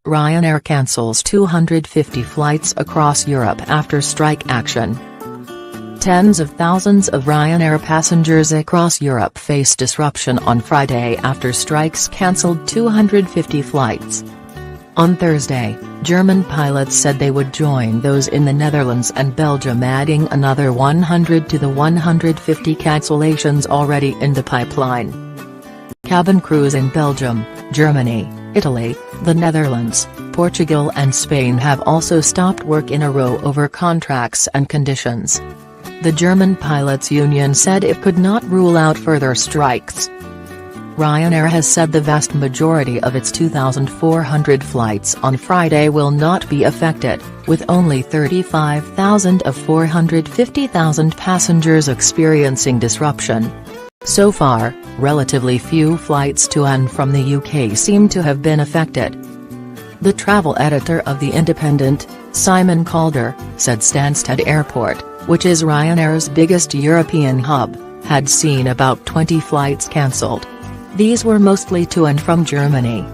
Ryanair cancels 250 flights across Europe after strike action. Tens of thousands of Ryanair passengers across Europe face disruption on Friday after strikes cancelled 250 flights. On Thursday, German pilots said they would join those in the Netherlands and Belgium, adding another 100 to the 150 cancellations already in the pipeline. Cabin crews in Belgium, Germany, Italy, the Netherlands, Portugal and Spain have also stopped work in a row over contracts and conditions. The German pilots' union said it could not rule out further strikes. Ryanair has said the vast majority of its 2,400 flights on Friday will not be affected, with only 35,000 of 450,000 passengers experiencing disruption. So far, relatively few flights to and from the UK seem to have been affected. The travel editor of The Independent, Simon Calder, said Stansted Airport, which is Ryanair's biggest European hub, had seen about 20 flights cancelled. These were mostly to and from Germany.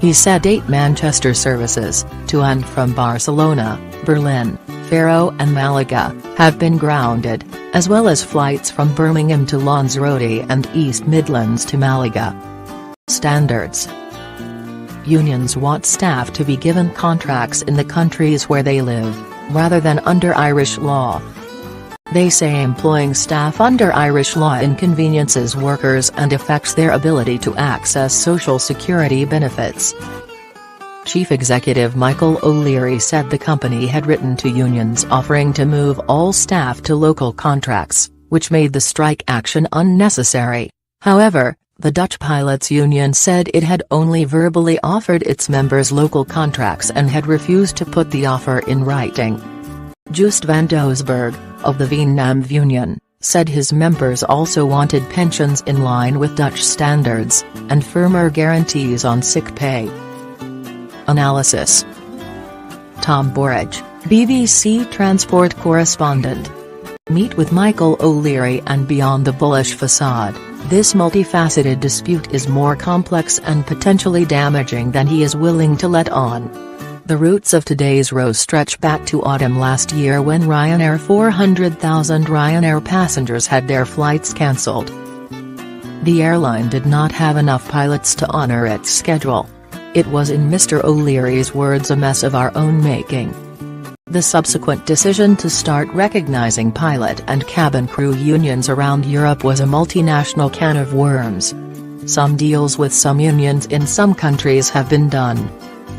He said 8 Manchester services, to and from Barcelona, Berlin, Faro and Malaga, have been grounded, as well as flights from Birmingham to Lanzarote and East Midlands to Malaga. Standards. Unions want staff to be given contracts in the countries where they live, rather than under Irish law. They say employing staff under Irish law inconveniences workers and affects their ability to access social security benefits. Chief Executive Michael O'Leary said the company had written to unions offering to move all staff to local contracts, which made the strike action unnecessary. However, the Dutch Pilots Union said it had only verbally offered its members local contracts and had refused to put the offer in writing. Joost van Doesburg, of the VNAM Union, said his members also wanted pensions in line with Dutch standards, and firmer guarantees on sick pay. Analysis. Tom Borage, BBC Transport correspondent. Meet with Michael O'Leary and beyond the bullish facade, this multifaceted dispute is more complex and potentially damaging than he is willing to let on. The roots of today's row stretch back to autumn last year when 400,000 Ryanair passengers had their flights cancelled. The airline did not have enough pilots to honour its schedule. It was, in Mr. O'Leary's words, a mess of our own making. The subsequent decision to start recognising pilot and cabin crew unions around Europe was a multinational can of worms. Some deals with some unions in some countries have been done.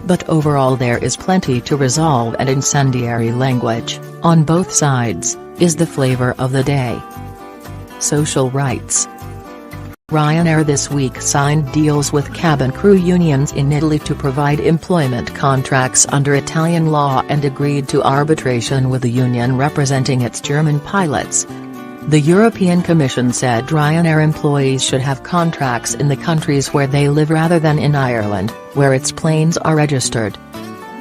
But overall there is plenty to resolve, and incendiary language, on both sides, is the flavour of the day. Social rights. Ryanair this week signed deals with cabin crew unions in Italy to provide employment contracts under Italian law and agreed to arbitration with the union representing its German pilots. The European Commission said Ryanair employees should have contracts in the countries where they live rather than in Ireland, where its planes are registered.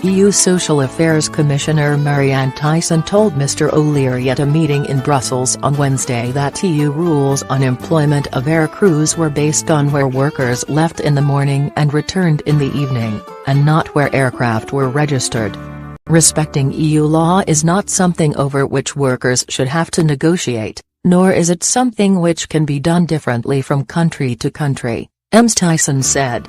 EU Social Affairs Commissioner Marianne Thyssen told Mr. O'Leary at a meeting in Brussels on Wednesday that EU rules on employment of air crews were based on where workers left in the morning and returned in the evening, and not where aircraft were registered. Respecting EU law is not something over which workers should have to negotiate, nor is it something which can be done differently from country to country, Ms. Thyssen said.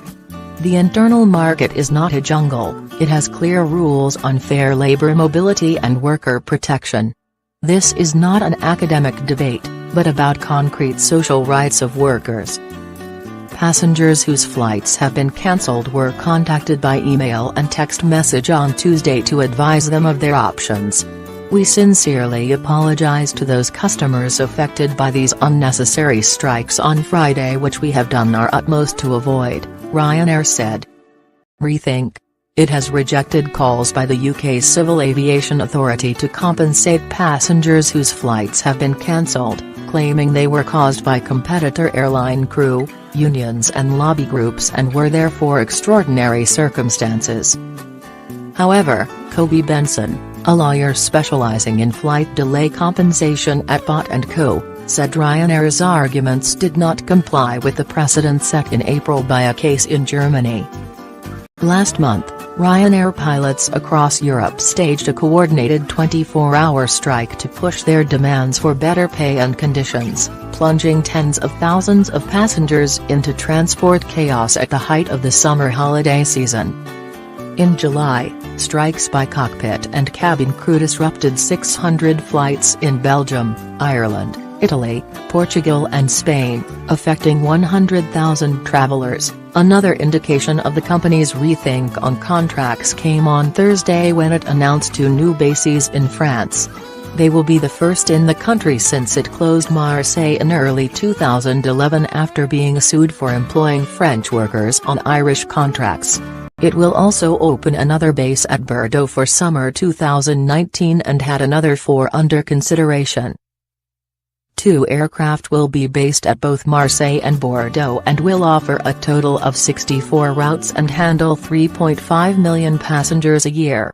The internal market is not a jungle, it has clear rules on fair labour mobility and worker protection. This is not an academic debate, but about concrete social rights of workers. Passengers whose flights have been cancelled were contacted by email and text message on Tuesday to advise them of their options. We sincerely apologize to those customers affected by these unnecessary strikes on Friday, which we have done our utmost to avoid, Ryanair said. Rethink. It has rejected calls by the UK's Civil Aviation Authority to compensate passengers whose flights have been cancelled, claiming they were caused by competitor airline crew, unions and lobby groups and were therefore extraordinary circumstances. However, Kobe Benson, a lawyer specialising in flight delay compensation at Bott & Co., said Ryanair's arguments did not comply with the precedent set in April by a case in Germany. Last month, Ryanair pilots across Europe staged a coordinated 24-hour strike to push their demands for better pay and conditions, plunging tens of thousands of passengers into transport chaos at the height of the summer holiday season. In July, strikes by cockpit and cabin crew disrupted 600 flights in Belgium, Ireland, Italy, Portugal and Spain, affecting 100,000 travelers. Another indication of the company's rethink on contracts came on Thursday when it announced 2 new bases in France. They will be the first in the country since it closed Marseille in early 2011 after being sued for employing French workers on Irish contracts. It will also open another base at Bordeaux for summer 2019 and had another 4 under consideration. 2 aircraft will be based at both Marseille and Bordeaux and will offer a total of 64 routes and handle 3.5 million passengers a year.